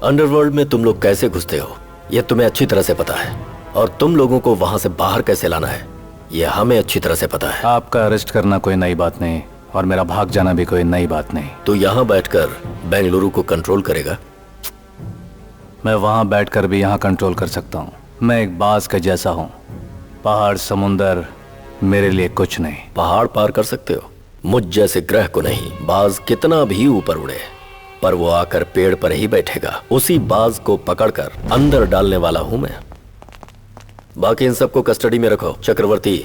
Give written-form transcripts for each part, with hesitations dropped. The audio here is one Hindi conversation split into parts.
अंडरवर्ल्ड में तुम लोग कैसे घुसते हो यह तुम्हें अच्छी तरह से पता है, और तुम लोगों को वहां से बाहर कैसे लाना है यह हमें अच्छी तरह से पता है। आपका अरेस्ट करना कोई नई बात नहीं और मेरा भाग जाना भी कोई नई बात नहीं। तो यहाँ बैठकर बेंगलुरु को कंट्रोल करेगा? मैं वहां बैठकर भी यहाँ कंट्रोल कर सकता हूँ। मैं एक बाज का जैसा हूँ। पहाड़ समुंदर मेरे लिए कुछ नहीं। पहाड़ पार कर सकते हो, मुझ जैसे ग्रह को नहीं। बाज कितना भी ऊपर उड़े पर वो आकर पेड़ पर ही बैठेगा। उसी बाज को पकड़कर अंदर डालने वाला हूं मैं। बाकी इन सबको कस्टडी में रखो। चक्रवर्ती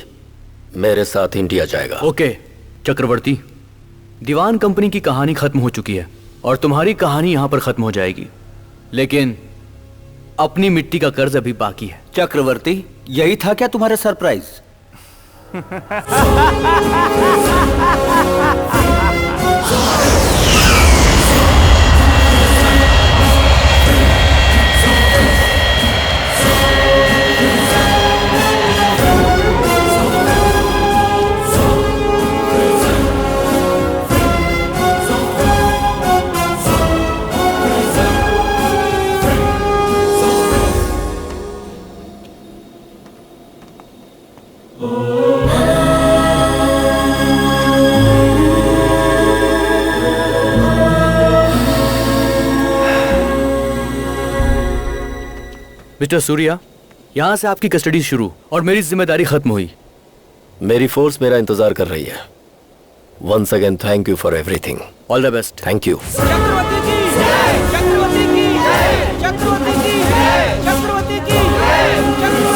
मेरे साथ इंडिया जाएगा। ओके चक्रवर्ती, दीवान कंपनी की कहानी खत्म हो चुकी है और तुम्हारी कहानी यहां पर खत्म हो जाएगी, लेकिन अपनी मिट्टी का कर्ज अभी बाकी है। चक्रवर्ती, यही था क्या तुम्हारा सरप्राइज? मिस्टर सूर्या, यहां से आपकी कस्टडी शुरू और मेरी जिम्मेदारी खत्म हुई। मेरी फोर्स मेरा इंतजार कर रही है। Once again thank you for everything. All the best. Thank you. Chakravarti की जय, चक्रवर्ती की जय, चक्रवर्ती की जय, चक्रवर्ती की जय, चक्रवर्ती की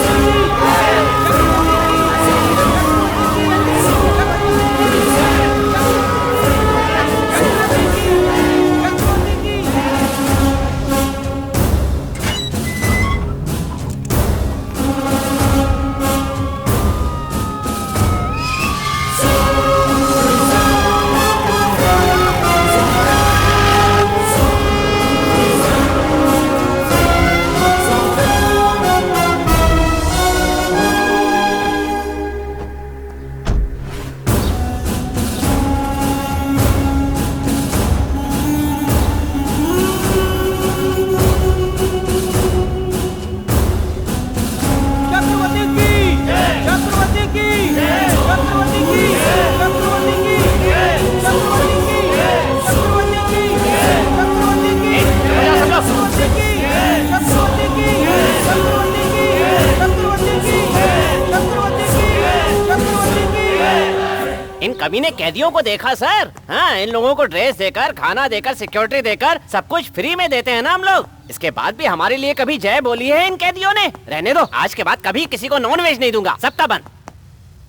कमीने कैदियों को देखा सर। हाँ, इन लोगों को ड्रेस देकर, खाना देकर, सिक्योरिटी देकर सब कुछ फ्री में देते हैं ना हम लोग। इसके बाद भी हमारे लिए कभी जय बोली है इन कैदियों ने? रहने दो, आज के बाद कभी किसी को नॉन वेज नहीं दूंगा, सबका बंद।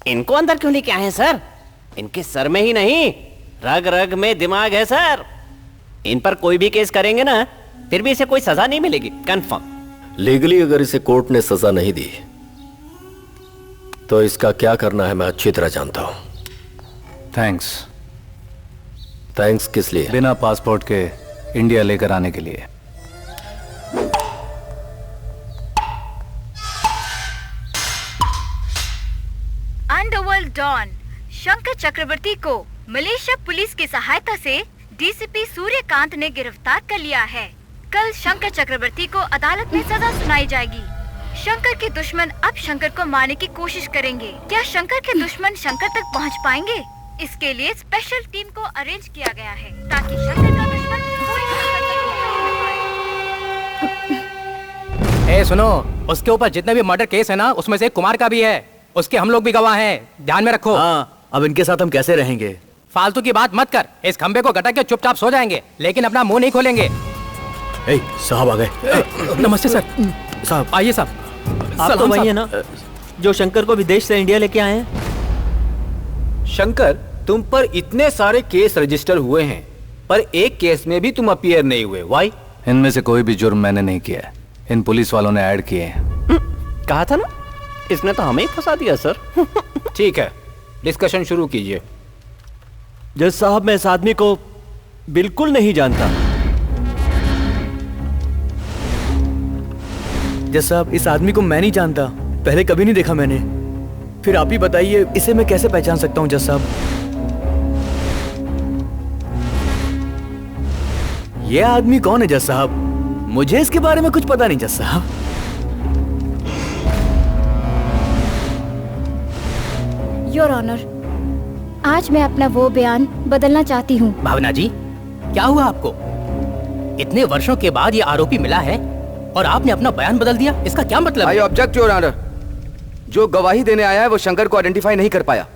इनको अंदर क्यों लेके आए हैं सर? इनके सर में ही नहीं रग रग में दिमाग है सर। इन पर कोई भी केस करेंगे ना फिर भी इसे कोई सजा नहीं मिलेगी, कंफर्म। लीगली अगर इसे कोर्ट ने सजा नहीं दी तो इसका क्या करना है मैं अच्छी तरह जानता हूं। थैंक्स। थैंक्स किस लिए? बिना पासपोर्ट के इंडिया लेकर आने के लिए। अंडरवर्ल्ड डॉन शंकर चक्रवर्ती को मलेशिया पुलिस की सहायता से डीसीपी सूर्यकांत ने गिरफ्तार कर लिया है। कल शंकर चक्रवर्ती को अदालत में सजा सुनाई जाएगी। शंकर के दुश्मन अब शंकर को मारने की कोशिश करेंगे। क्या शंकर के दुश्मन शंकर तक पहुंच पाएंगे? इसके लिए स्पेशल टीम को अरेंज किया गया है ताकि शंकर का दुश्मन पूरी ए सुनो, उसके ऊपर जितने भी मर्डर केस है ना उसमें से कुमार का भी है। उसके हम लोग भी गवाह हैं, ध्यान में रखो। हाँ, अब इनके साथ हम कैसे रहेंगे? फालतू की बात मत कर। इस खंबे को गटा के चुपचाप सो जाएंगे लेकिन अपना मुंह नहीं खोलेंगे। साहब आ गए। नमस्ते सर। साहब आइए साहब। आप तो वही है ना जो शंकर को विदेश से इंडिया लेके आए हैं? शंकर, तुम पर इतने सारे केस रजिस्टर हुए हैं पर एक केस में भी तुम अपीयर नहीं हुए। व्हाई? इनमें से कोई भी जुर्म मैंने नहीं किया है, इन पुलिस वालों ने ऐड किए हैं। कहा था ना, इसने तो हमें ही फंसा दिया सर। ठीक है, डिस्कशन शुरू कीजिए। जज साहब, मैं इस आदमी को बिल्कुल नहीं जानता। जज साहब, इस आदमी को मैं नहीं जानता, पहले कभी नहीं देखा मैंने। फिर आप ही बताइए, इसे मैं कैसे पहचान सकता हूँ जज साहब? ये आदमी कौन है जज साहब? मुझे इसके बारे में कुछ पता नहीं जज साहब। योर ऑनर, आज मैं अपना वो बयान बदलना चाहती हूँ। भावना जी, क्या हुआ आपको? इतने वर्षों के बाद ये आरोपी मिला है और आपने अपना बयान बदल दिया, इसका क्या मतलब? I object your honour. जो गवाही देने आया है वो शंकर को आइडेंटिफाई नहीं कर पाया।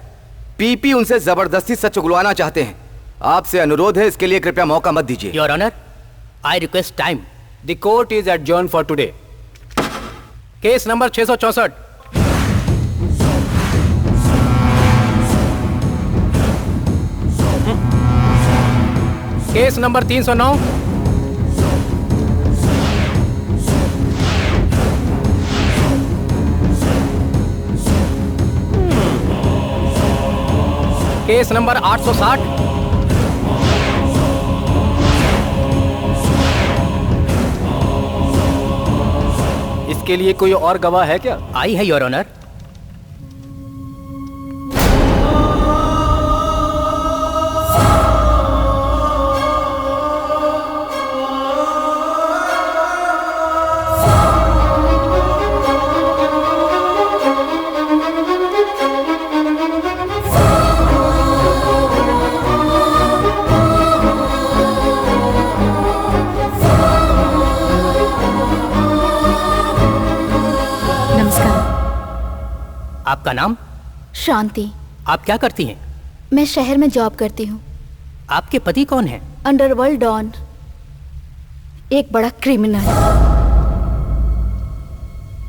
पीपी उनसे जबरदस्ती सच उगलवाना चाहते हैं। आपसे अनुरोध है, इसके लिए कृपया मौका मत दीजिए। Your honour, I request time. The court is adjourn for today. Case number 664। Case number 309। Case number 860। इसके लिए कोई और गवाह है क्या? आई है योर ऑनर। आपका नाम? शांति। आप क्या करती हैं? मैं शहर में जॉब करती हूँ। आपके पति कौन है? अंडरवर्ल्ड डॉन, एक बड़ा क्रिमिनल।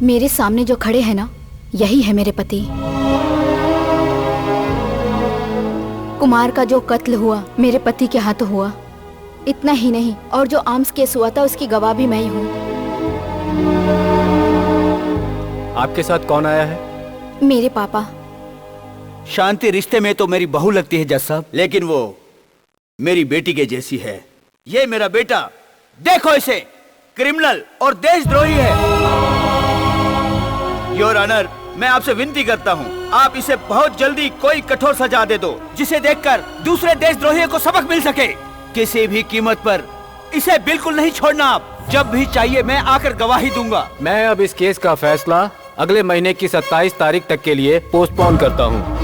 मेरे सामने जो खड़े हैं ना, यही है मेरे पति। कुमार का जो कत्ल हुआ मेरे पति के हाथों हुआ। इतना ही नहीं, और जो आर्म्स केस हुआ था उसकी गवाह भी मैं ही हूँ। आपके साथ कौन आया है? मेरे पापा। शांति रिश्ते में तो मेरी बहू लगती है जज साहब, लेकिन वो मेरी बेटी के जैसी है। ये मेरा बेटा, देखो इसे, क्रिमिनल और देशद्रोही है। योर ऑनर, मैं आपसे विनती करता हूँ, आप इसे बहुत जल्दी कोई कठोर सजा दे दो, जिसे देखकर दूसरे देशद्रोहियों को सबक मिल सके। किसी भी कीमत पर इसे बिल्कुल नहीं छोड़ना। आप जब भी चाहिए मैं आकर गवाही दूंगा। मैं अब इस केस का फैसला अगले महीने की 27 तारीख तक के लिए पोस्टपोन करता हूँ।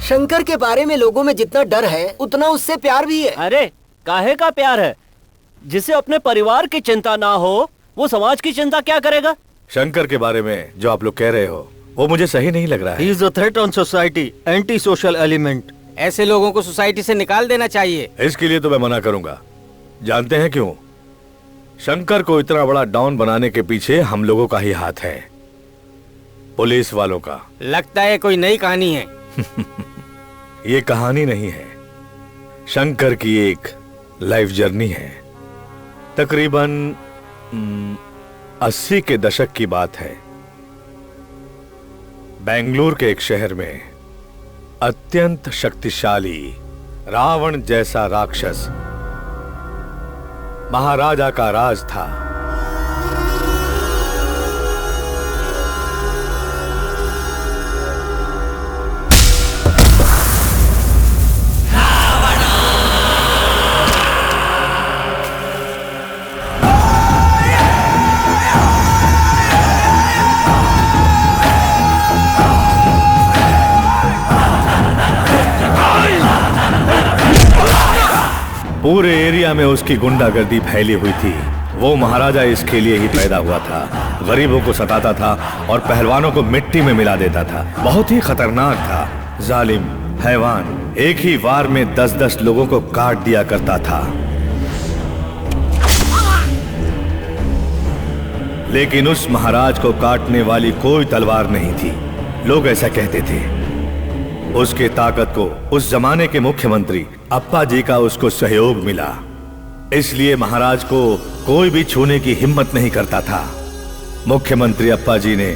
शंकर के बारे में लोगों में जितना डर है उतना उससे प्यार भी है। अरे काहे का प्यार है? जिसे अपने परिवार की चिंता ना हो वो समाज की चिंता क्या करेगा? शंकर के बारे में जो आप लोग कह रहे हो वो मुझे सही नहीं लग रहा है। He is a threat on society, anti-social element. ऐसे लोगों को सोसाइटी से निकाल देना चाहिए। इसके लिए तो मैं मना करूंगा। जानते हैं क्यों? शंकर को इतना बड़ा डॉन बनाने के पीछे हम लोगों का ही हाथ है, पुलिस वालों का। लगता है कोई नई कहानी है। ये कहानी नहीं है, शंकर की एक लाइफ जर्नी है। तकरीबन 80 के दशक की बात है। बेंगलुरु के एक शहर में अत्यंत शक्तिशाली रावण जैसा राक्षस महाराजा का राज था। पूरे एरिया में उसकी गुंडागर्दी फैली हुई थी। वो महाराजा इसके लिए ही पैदा हुआ था। गरीबों को सताता था और पहलवानों को मिट्टी में मिला देता था। बहुत ही खतरनाक था। जालिम हैवान एक ही वार में 10-10 लोगों को काट दिया करता था। लेकिन उस महाराज को काटने वाली कोई तलवार नहीं थी। लोग ऐसा कहते थे। उसके ताकत को उस जमाने के मुख्यमंत्री अप्पा जी का उसको सहयोग मिला, इसलिए महाराज को कोई भी छूने की हिम्मत नहीं करता था। मुख्यमंत्री अप्पा जी ने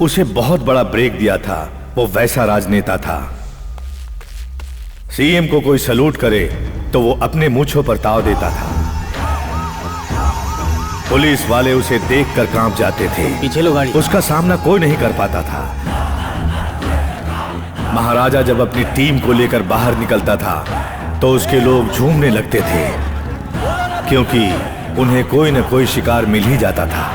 उसे बहुत बड़ा ब्रेक दिया था। वो वैसा राजनेता था। सीएम को कोई सलूट करे तो वो अपने मूंछों पर ताव देता था। पुलिस वाले उसे देखकर कांप जाते थे। पीछे लो गाड़ी। उसका सामना कोई नहीं कर पाता था। महाराजा जब अपनी टीम को लेकर बाहर निकलता था तो उसके लोग झूमने लगते थे, क्योंकि उन्हें कोई न कोई शिकार मिल ही जाता था।